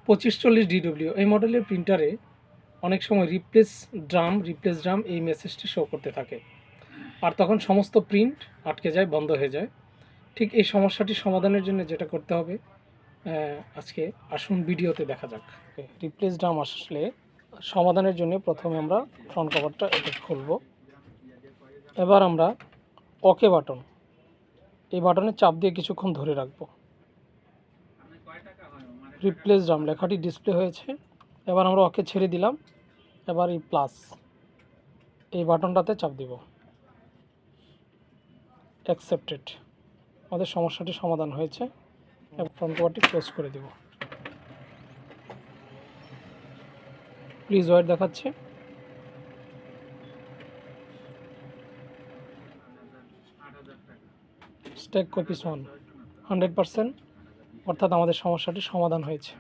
2540 DW এই মডেলের প্রিন্টারে অনেক সময় রিপ্লেস ড্রাম এই মেসেজটি শো করতে থাকে, আর তখন সমস্ত প্রিন্ট আটকে যায়, বন্ধ হয়ে যায়। ঠিক এই সমস্যাটি সমাধানের জন্য যেটা করতে হবে আজকে আসুন ভিডিওতে দেখা যাক। রিপ্লেস ড্রাম আসলে সমাধানের জন্য প্রথমে আমরা ফ্রন্ট কভারটা এটা খুলব। এবার আমরা ওকে বাটন, এই বাটনে চাপ দিয়ে কিছুক্ষণ ধরে রাখবো। রিপ্লেস ড্রাম লেখাটি ডিসপ্লে হয়েছে। এবার আমরা ওকে ছেড়ে দিলাম। এবার এই প্লাস এই বাটনটাতে চাপ দিব। অ্যাকসেপ্টেড, আমাদের সমস্যাটি সমাধান হয়েছে। ফ্রন্ট কভারটি ক্লোজ করে দেব। প্লিজ ওয়েট দেখাচ্ছে। স্ট্যাক কপিস 100%, অর্থাৎ আমাদের সমস্যাটি সমাধান হয়েছে।